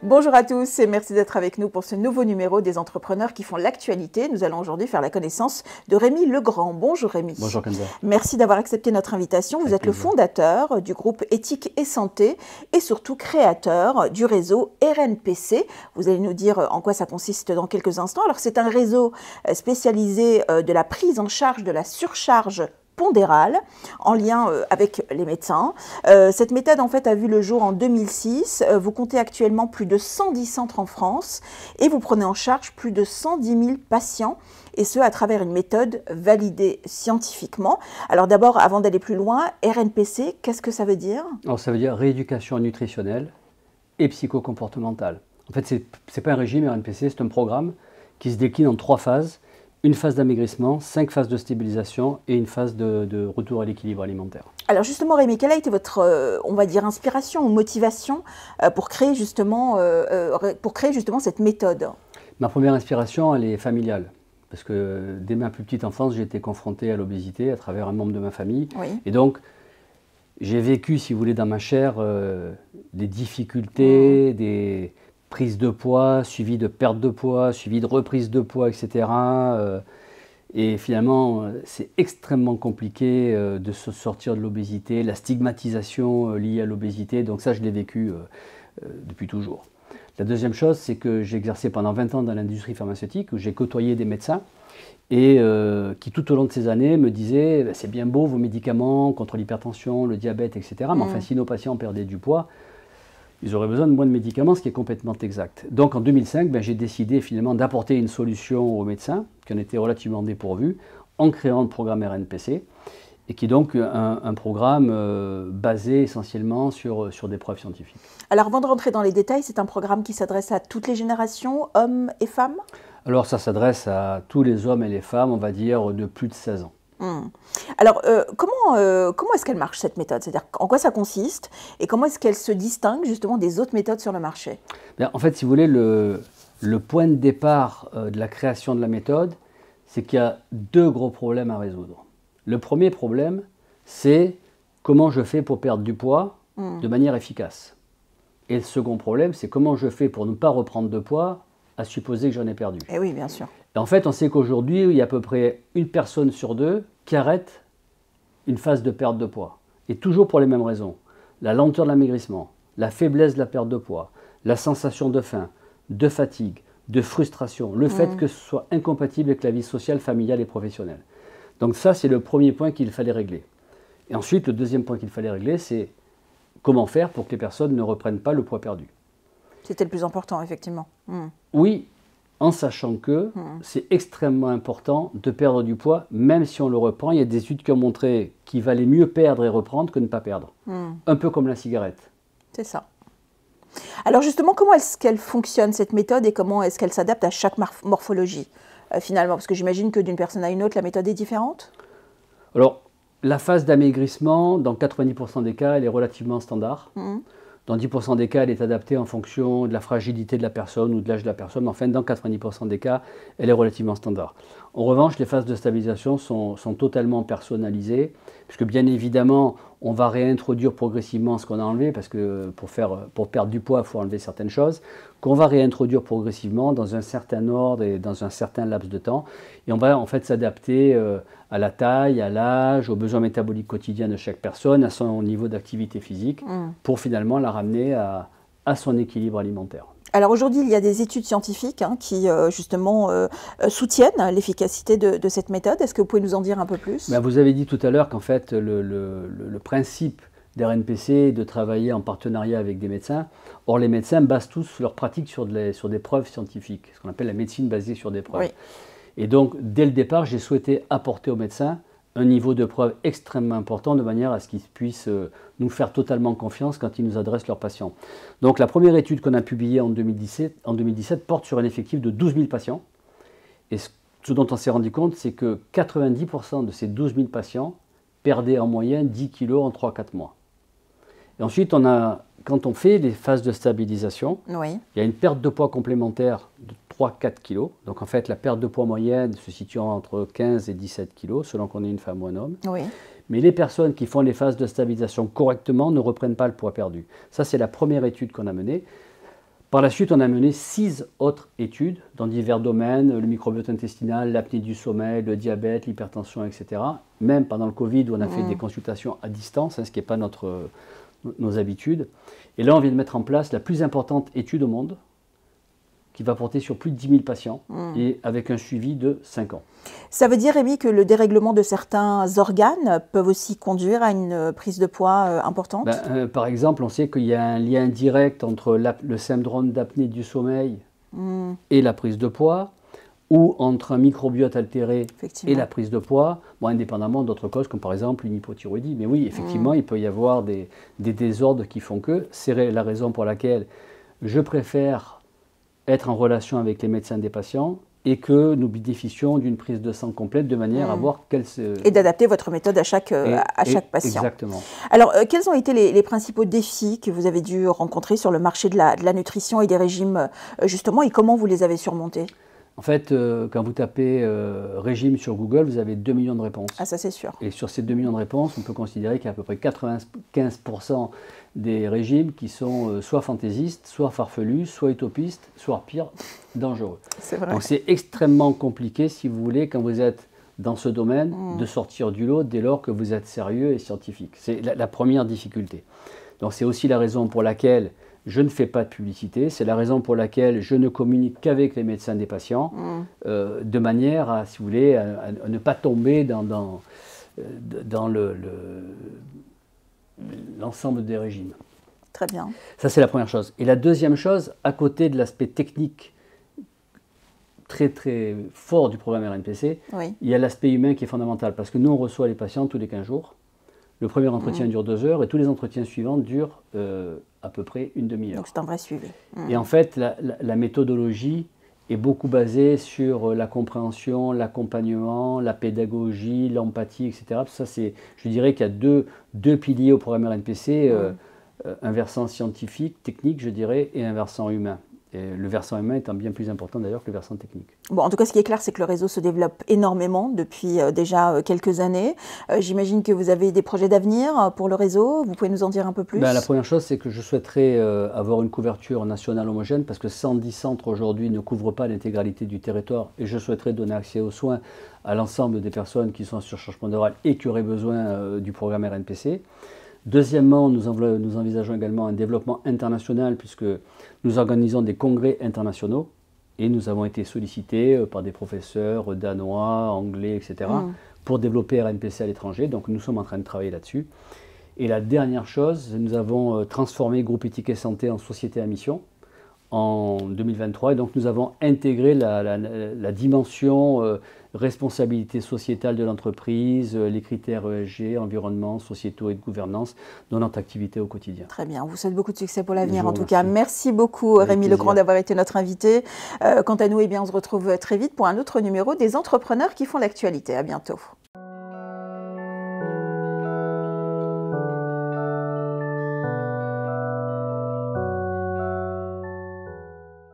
Bonjour à tous et merci d'être avec nous pour ce nouveau numéro des entrepreneurs qui font l'actualité. Nous allons aujourd'hui faire la connaissance de Rémi Legrand. Bonjour Rémi. Bonjour Kenza. Merci d'avoir accepté notre invitation. Vous êtes le fondateur du groupe Éthique et Santé et surtout créateur du réseau RNPC. Vous allez nous dire en quoi ça consiste dans quelques instants. Alors c'est un réseau spécialisé de la prise en charge de la surcharge pondérale en lien avec les médecins. Cette méthode en fait a vu le jour en 2006. Vous comptez actuellement plus de 110 centres en France et vous prenez en charge plus de 110 000 patients et ce à travers une méthode validée scientifiquement. Alors d'abord, avant d'aller plus loin, RNPC, qu'est-ce que ça veut dire? Alors ça veut dire rééducation nutritionnelle et psychocomportementale. En fait, c'est pas un régime RNPC, c'est un programme qui se décline en 3 phases. Une phase d'amaigrissement, 5 phases de stabilisation et une phase de retour à l'équilibre alimentaire. Alors justement Rémi, quelle a été votre, on va dire, inspiration ou motivation pour créer justement cette méthode? Ma première inspiration, elle est familiale. Parce que dès ma plus petite enfance, j'ai été confronté à l'obésité à travers un membre de ma famille. Oui. Et donc, j'ai vécu, si vous voulez, dans ma chair, des difficultés, des prise de poids, suivi de perte de poids, suivi de reprise de poids, etc. Et finalement, c'est extrêmement compliqué de se sortir de l'obésité, la stigmatisation liée à l'obésité. Donc ça, je l'ai vécu depuis toujours. La deuxième chose, c'est que j'ai exercé pendant 20 ans dans l'industrie pharmaceutique, où j'ai côtoyé des médecins et qui, tout au long de ces années, me disaient « c'est bien beau vos médicaments contre l'hypertension, le diabète, etc. Mais enfin, si nos patients perdaient du poids, ils auraient besoin de moins de médicaments, ce qui est complètement exact. Donc en 2005, j'ai décidé finalement d'apporter une solution aux médecins, qui en étaient relativement dépourvus, en créant le programme RNPC, et qui est donc un programme basé essentiellement sur des preuves scientifiques. Alors avant de rentrer dans les détails, c'est un programme qui s'adresse à toutes les générations, hommes et femmes? Alors ça s'adresse à tous les hommes et les femmes, on va dire, de plus de 16 ans. Alors, comment est-ce qu'elle marche cette méthode? C'est-à-dire en quoi ça consiste et comment est-ce qu'elle se distingue justement des autres méthodes sur le marché? Bien, en fait, si vous voulez, le point de départ de la création de la méthode, c'est qu'il y a 2 gros problèmes à résoudre. Le premier problème, c'est comment je fais pour perdre du poids de manière efficace. Et le second problème, c'est comment je fais pour ne pas reprendre de poids à supposer que j'en ai perdu. Eh oui, bien sûr. Et en fait, on sait qu'aujourd'hui, il y a à peu près une personne sur 2 qui arrête une phase de perte de poids. Et toujours pour les mêmes raisons. La lenteur de l'amaigrissement, la faiblesse de la perte de poids, la sensation de faim, de fatigue, de frustration, le fait que ce soit incompatible avec la vie sociale, familiale et professionnelle. Donc ça, c'est le premier point qu'il fallait régler. Et ensuite, le deuxième point qu'il fallait régler, c'est comment faire pour que les personnes ne reprennent pas le poids perdu. C'était le plus important, effectivement. Oui, en sachant que c'est extrêmement important de perdre du poids, même si on le reprend. Il y a des études qui ont montré qu'il valait mieux perdre et reprendre que ne pas perdre. Un peu comme la cigarette. C'est ça. Alors justement, comment est-ce qu'elle fonctionne cette méthode et comment est-ce qu'elle s'adapte à chaque morphologie finalement? Parce que j'imagine que d'une personne à une autre, la méthode est différente. Alors, la phase d'amaigrissement, dans 90% des cas, elle est relativement standard. Dans 10% des cas, elle est adaptée en fonction de la fragilité de la personne ou de l'âge de la personne. Mais enfin, dans 90% des cas, elle est relativement standard. En revanche, les phases de stabilisation sont totalement personnalisées, puisque bien évidemment, on va réintroduire progressivement ce qu'on a enlevé, parce que pour perdre du poids, il faut enlever certaines choses, qu'on va réintroduire progressivement dans un certain ordre et dans un certain laps de temps. Et on va en fait s'adapter à la taille, à l'âge, aux besoins métaboliques quotidiens de chaque personne, à son niveau d'activité physique, pour finalement la ramener à son équilibre alimentaire. Alors aujourd'hui, il y a des études scientifiques qui justement soutiennent l'efficacité de cette méthode. Est-ce que vous pouvez nous en dire un peu plus? Vous avez dit tout à l'heure qu'en fait, le principe d'RNPC est de travailler en partenariat avec des médecins. Or, les médecins basent tous leur pratique sur des preuves scientifiques, ce qu'on appelle la médecine basée sur des preuves. Oui. Et donc, dès le départ, j'ai souhaité apporter aux médecins un niveau de preuve extrêmement important de manière à ce qu'ils puissent nous faire totalement confiance quand ils nous adressent leurs patients. Donc la première étude qu'on a publiée en 2017 porte sur un effectif de 12 000 patients. Et ce dont on s'est rendu compte, c'est que 90% de ces 12 000 patients perdaient en moyenne 10 kg en 3-4 mois. Et ensuite, quand on fait les phases de stabilisation, il y a une perte de poids complémentaire de 3-4 kg. Donc en fait, la perte de poids moyenne se situe entre 15 et 17 kg, selon qu'on est une femme ou un homme. Mais les personnes qui font les phases de stabilisation correctement ne reprennent pas le poids perdu. Ça, c'est la première étude qu'on a menée. Par la suite, on a mené 6 autres études dans divers domaines, le microbiote intestinal, l'apnée du sommeil, le diabète, l'hypertension, etc. Même pendant le Covid, où on a fait des consultations à distance, ce qui n'est pas nos habitudes. Et là, on vient de mettre en place la plus importante étude au monde, qui va porter sur plus de 10 000 patients et avec un suivi de 5 ans. Ça veut dire, Rémi, que le dérèglement de certains organes peuvent aussi conduire à une prise de poids importante? Par exemple, on sait qu'il y a un lien direct entre le syndrome d'apnée du sommeil et la prise de poids, ou entre un microbiote altéré et la prise de poids, indépendamment d'autres causes, comme par exemple une hypothyroïdie. Mais oui, effectivement, il peut y avoir des désordres qui font que. C'est la raison pour laquelle je préfère être en relation avec les médecins des patients et que nous bénéficions d'une prise de sang complète de manière à voir quelle Et d'adapter votre méthode à chaque patient. Exactement. Alors, quels ont été les principaux défis que vous avez dû rencontrer sur le marché de la nutrition et des régimes, justement, et comment vous les avez surmontés? En fait, quand vous tapez régime sur Google, vous avez 2 millions de réponses. Ah, ça c'est sûr. Et sur ces 2 millions de réponses, on peut considérer qu'il y a à peu près 95% des régimes qui sont soit fantaisistes, soit farfelus, soit utopistes, soit pire, dangereux. C'est vrai. Donc c'est extrêmement compliqué, si vous voulez, quand vous êtes dans ce domaine, de sortir du lot dès lors que vous êtes sérieux et scientifique. C'est la première difficulté. Donc c'est aussi la raison pour laquelle je ne fais pas de publicité, c'est la raison pour laquelle je ne communique qu'avec les médecins des patients, de manière à, si vous voulez, à ne pas tomber dans l'ensemble des régimes. Très bien. Ça, c'est la première chose. Et la deuxième chose, à côté de l'aspect technique très très fort du programme RNPC, il y a l'aspect humain qui est fondamental, parce que nous, on reçoit les patients tous les 15 jours. Le premier entretien dure 2 heures et tous les entretiens suivants durent à peu près une demi-heure. Donc c'est un vrai suivi. Et en fait, la méthodologie est beaucoup basée sur la compréhension, l'accompagnement, la pédagogie, l'empathie, etc. Ça, je dirais qu'il y a deux piliers au programme RNPC, un versant scientifique, technique, je dirais, et un versant humain. Et le versant humain étant bien plus important d'ailleurs que le versant technique. Bon, en tout cas, ce qui est clair, c'est que le réseau se développe énormément depuis déjà quelques années. J'imagine que vous avez des projets d'avenir pour le réseau. Vous pouvez nous en dire un peu plus? La première chose, c'est que je souhaiterais avoir une couverture nationale homogène, parce que 110 centres aujourd'hui ne couvrent pas l'intégralité du territoire, et je souhaiterais donner accès aux soins à l'ensemble des personnes qui sont en surcharge pondérale et qui auraient besoin du programme RNPC. Deuxièmement, nous envisageons également un développement international, puisque nous organisons des congrès internationaux et nous avons été sollicités par des professeurs danois, anglais, etc. pour développer RNPC à l'étranger. Donc nous sommes en train de travailler là-dessus. Et la dernière chose, nous avons transformé Groupe Éthique et Santé en société à mission en 2023. Et donc nous avons intégré la dimension responsabilité sociétale de l'entreprise, les critères ESG, environnement, sociétaux et de gouvernance dans notre activité au quotidien. Très bien, on vous souhaite beaucoup de succès pour l'avenir en tout cas. Merci beaucoup Rémi Legrand d'avoir été notre invité. Quant à nous, on se retrouve très vite pour un autre numéro des entrepreneurs qui font l'actualité. À bientôt.